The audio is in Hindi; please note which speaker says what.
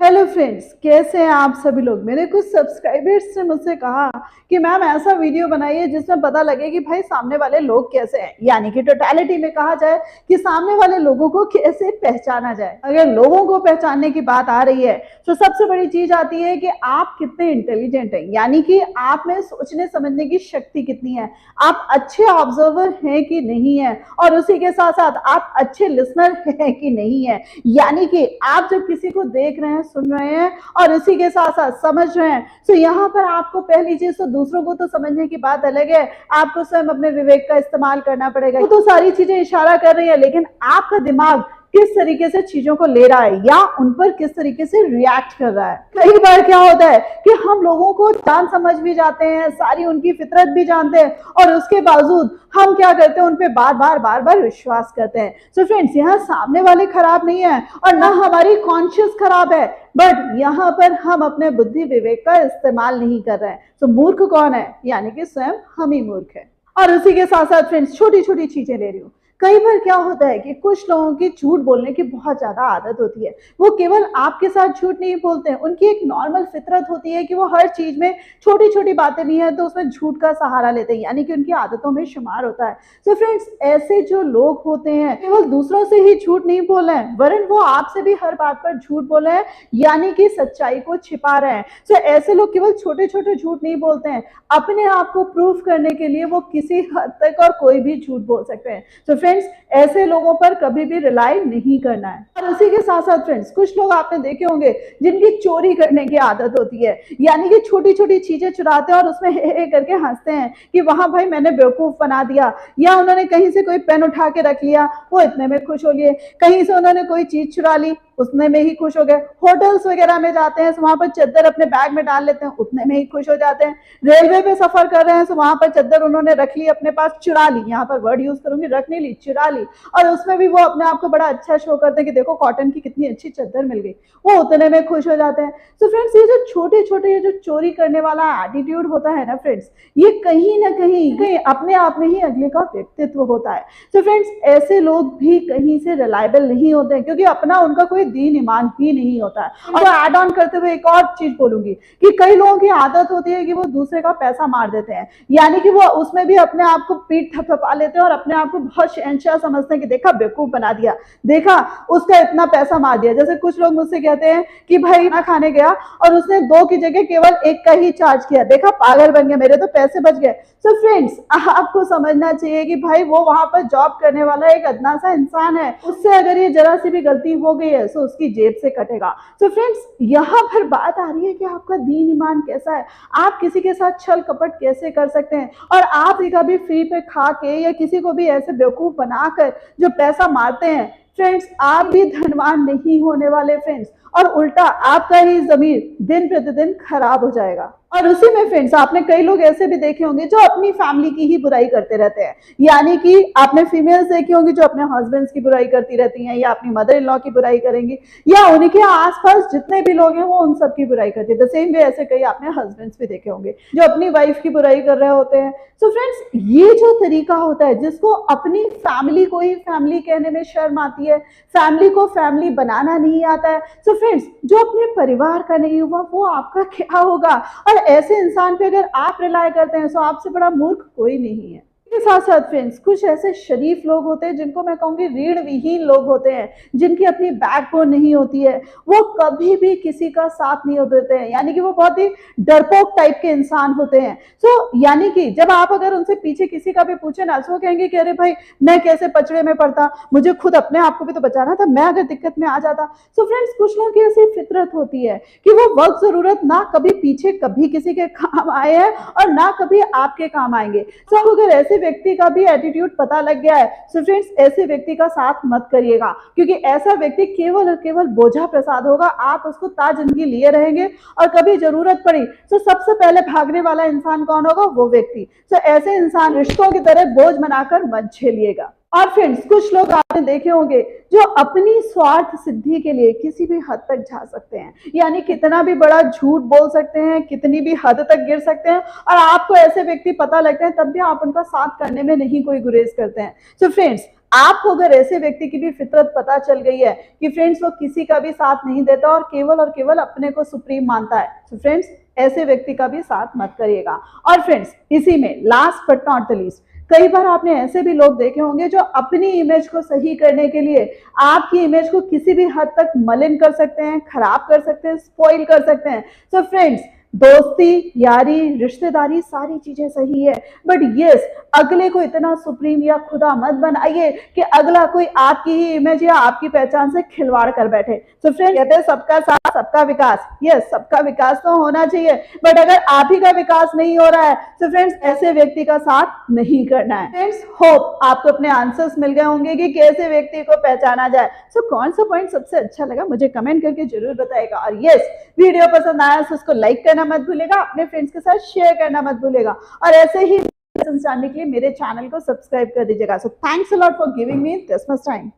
Speaker 1: हेलो फ्रेंड्स, कैसे हैं आप सभी लोग। मेरे कुछ सब्सक्राइबर्स ने मुझसे कहा कि मैम ऐसा वीडियो बनाइए जिसमें पता लगे कि भाई सामने वाले लोग कैसे हैं, यानी कि टोटलिटी में कहा जाए कि सामने वाले लोगों को कैसे पहचाना जाए। अगर लोगों को पहचानने की बात आ रही है तो सबसे बड़ी चीज आती है कि आप कितने इंटेलिजेंट हैं, यानी कि आप में सोचने समझने की शक्ति कितनी है, आप अच्छे ऑब्जर्वर हैं कि नहीं है, और उसी के साथ साथ आप अच्छे लिसनर हैं कि नहीं है। यानी कि आप जब किसी को देख रहे हैं, सुन रहे हैं और इसी के साथ साथ समझ रहे हैं, तो यहाँ पर आपको पहली चीज तो दूसरों को तो समझने की बात अलग है, आपको स्वयं अपने विवेक का इस्तेमाल करना पड़ेगा। तो सारी चीजें इशारा कर रही है, लेकिन आपका दिमाग किस तरीके से चीजों को ले रहा है या उन पर किस तरीके से रिएक्ट कर रहा है। कई बार क्या होता है कि हम लोगों को जान समझ भी जाते हैं, सारी उनकी फितरत भी जानते हैं, और उसके बावजूद हम क्या करते हैं, उन पे बार बार विश्वास करते हैं। सो फ्रेंड्स, यहाँ सामने वाले खराब नहीं है और ना हमारी कॉन्शियस खराब है, बट यहाँ पर हम अपने बुद्धि विवेक का इस्तेमाल नहीं कर रहे हैं। तो मूर्ख कौन है, यानी कि स्वयं हम ही मूर्ख है। और उसी के साथ साथ फ्रेंड्स, छोटी छोटी चीजें ले रही हूँ। कई बार क्या होता है कि कुछ लोगों की झूठ बोलने की बहुत ज्यादा आदत होती है। वो केवल आपके साथ झूठ नहीं बोलते हैं, उनकी एक नॉर्मल फितरत होती है कि वो हर चीज में छोटी छोटी बातें भी हैं तो उसमें झूठ का सहारा लेते हैं, यानी कि उनकी आदतों में शुमार होता है। तो फ्रेंड्स, ऐसे जो लोग होते हैं केवल दूसरों से ही झूठ नहीं बोल रहे हैं, वरन वो आपसे भी हर बात पर झूठ बोल रहे हैं, यानी कि सच्चाई को छिपा रहे हैं। तो ऐसे लोग केवल छोटे छोटे झूठ नहीं बोलते हैं, अपने आप को प्रूफ करने के लिए वो किसी हद तक और कोई भी झूठ बोल सकते हैं। तो फ्रेंड्स, ऐसे लोगों पर कभी भी रिलाई नहीं करना है। और उसी के साथ साथ फ्रेंड्स, कुछ लोग आपने देखे होंगे जिनकी चोरी करने की आदत होती है, यानी कि छोटी छोटी चीजें चुराते हैं और उसमें हे करके हंसते हैं कि वहां भाई मैंने बेवकूफ बना दिया, या उन्होंने कहीं से कोई पेन उठा के रख लिया, वो इतने में खुश हो लिए, कहीं से उन्होंने कोई चीज चुरा ली, उतने में ही खुश हो गए। होटल्स वगैरह में जाते हैं तो वहां पर चद्दर अपने बैग में डाल लेते हैं, उतने में ही खुश हो जाते हैं। रेलवे पे सफर कर रहे हैं तो वहां पर चद्दर उन्होंने रख ली अपने पास, चुरा ली, यहाँ पर वर्ड यूज करूंगी, रख नहीं ली, चुरा ली, और उसमें भी वो अपने आप को बड़ा अच्छा शो करते हैं कि देखो कॉटन की कितनी अच्छी चद्दर मिल गई, वो उतने में खुश हो जाते हैं। तो फ्रेंड्स, ये जो छोटे छोटे ये जो चोरी करने वाला एटीट्यूड होता है ना फ्रेंड्स, ये कहीं ना कहीं अपने आप में ही अगले का व्यक्तित्व होता है। तो फ्रेंड्स, ऐसे लोग भी कहीं से रिलायबल नहीं होते हैं, क्योंकि अपना उनका कोई दीन ईमान ही नहीं होता है। और ऐड ऑन करते हुए एक और चीज बोलूंगी कि कई लोगों की आदत होती है कि वो दूसरे का पैसा मार देते हैं, यानी कि वो उसमें भी अपने आप को पीठ थपथपा लेते हैं और अपने आप को बहुत शहंशाह समझते हैं कि देखा बेवकूफ बना दिया, देखा उसका इतना पैसा मार दिया। जैसे कुछ लोग मुझसे कहते हैं कि भाई ना खाने गया और उसने 2 की जगह केवल 1 का ही चार्ज किया, देखा पागल बन गया, मेरे तो पैसे बच गए। तो फ्रेंड्स, आपको समझना चाहिए कि भाई वो वहां पर जॉब करने वाला एक अदना सा इंसान है, उससे अगर ये जरा सी भी गलती हो गई है तो उसकी जेब से कटेगा। तो फ्रेंड्स, यहाँ पर बात आ रही है कि आपका दीन ईमान कैसा है, आप किसी के साथ छल कपट कैसे कर सकते हैं, और आप कभी फ्री पे खा के या किसी को भी ऐसे बेवकूफ बनाकर जो पैसा मारते हैं, फ्रेंड्स आप भी धनवान नहीं होने वाले फ्रेंड्स, और उल्टा आपका ही जमीर दिन प्रतिदिन खराब हो जाएगा। और उसी में फ्रेंड्स, आपने कई लोग ऐसे भी देखे होंगे जो अपनी फैमिली की ही बुराई करते रहते हैं, यानी कि आपने फीमेल्स देखी होंगी जो अपने हस्बैंड्स की बुराई करती रहती हैं, या अपनी मदर इन लॉ की बुराई करेंगी, या उनके आसपास जितने भी लोग हैं वो उन सब की बुराई करती है। द सेम वे ऐसे कई आपने हस्बैंड्स भी देखे होंगे जो अपनी वाइफ की बुराई कर रहे होते हैं। तो फ्रेंड्स, ये जो तरीका होता है जिसको अपनी फैमिली को ही फैमिली कहने में शर्म आती है, फैमिली को फैमिली बनाना नहीं आता है, तो फ्रेंड्स जो अपने परिवार का नहीं हुआ वो आपका क्या होगा। और ऐसे इंसान पे अगर आप रिलाय करते हैं तो आपसे बड़ा मूर्ख कोई नहीं है। इसके साथ साथ फ्रेंड्स, कुछ ऐसे शरीफ लोग होते हैं जिनको मैं कहूंगी रीढ़ विहीन लोग होते हैं, जिनकी अपनी बैकबोन नहीं होती है, वो कभी भी किसी का साथ नहीं देते हैं, यानी कि वो बहुत ही डरपोक टाइप के इंसान होते हैं। तो यानी कि जब आप अगर उनसे पीछे किसी का भी पूछे ना, तो वो कहेंगे कि अरे भाई मैं कैसे पचड़े में पड़ता, मुझे खुद अपने आप को भी तो बचाना था, मैं अगर दिक्कत में आ जाता। तो फ्रेंड्स, कुछ लोगों की ऐसी फितरत होती है कि वो वक्त जरूरत ना कभी पीछे कभी किसी के काम आए हैं और ना कभी आपके काम आएंगे। तो अगर ऐसे व्यक्ति का भी एटीट्यूड पता लग गया है, तो फ्रेंड्स ऐसे व्यक्ति का साथ मत करिएगा, क्योंकि ऐसा व्यक्ति केवल और केवल बोझा प्रसाद होगा। आप उसको ताजिंदगी लिए रहेंगे और कभी जरूरत पड़ी तो सबसे पहले भागने वाला इंसान कौन होगा, वो व्यक्ति। तो ऐसे इंसान रिश्तों की तरह बोझ बनाकर मत झेलिएगा। और फ्रेंड्स, कुछ लोग आपने देखे होंगे जो अपनी स्वार्थ सिद्धि के लिए किसी भी हद तक जा सकते हैं, यानी कितना भी बड़ा झूठ बोल सकते हैं, कितनी भी हद तक गिर सकते हैं, और आपको ऐसे व्यक्ति पता लगते हैं तब भी आप उनका साथ करने में नहीं कोई गुरेज करते हैं। तो फ्रेंड्स, आपको अगर ऐसे व्यक्ति की भी फितरत पता चल गई है कि फ्रेंड्स वो किसी का भी साथ नहीं देता और केवल अपने को सुप्रीम मानता है, तो फ्रेंड्स ऐसे व्यक्ति का भी साथ मत करिएगा। और फ्रेंड्स इसी में last but not the least, कई बार आपने ऐसे भी लोग देखे होंगे जो अपनी इमेज को सही करने के लिए आपकी इमेज को किसी भी हद तक मलिन कर सकते हैं, खराब कर सकते हैं, स्पॉइल कर सकते हैं। सो फ्रेंड्स, दोस्ती, यारी, रिश्तेदारी सारी चीजें सही है, बट यस, अगले को इतना सुप्रीम या खुदा मत बनाइए कि अगला कोई आपकी ही इमेज या आपकी पहचान से खिलवाड़ कर बैठे। तो फ्रेंड, कहते हैं सबका साथ सबका विकास। यस, सबका विकास तो होना चाहिए, बट अगर आप ही का विकास नहीं हो रहा है तो फ्रेंड्स ऐसे व्यक्ति का साथ नहीं करना है। फ्रेंड्स, होप आपको अपने आंसर्स मिल गए होंगे कि कैसे व्यक्ति को पहचाना जाए। सो कौन सा पॉइंट सबसे अच्छा लगा मुझे कमेंट करके जरूर बताएगा। और यस, वीडियो पसंद आया तो उसको लाइक करना मत भूलेगा, अपने फ्रेंड्स के साथ शेयर करना मत भूलेगा, और ऐसे ही जानने के लिए मेरे चैनल को सब्सक्राइब कर दीजिएगा। So thanks a lot for giving me this much time.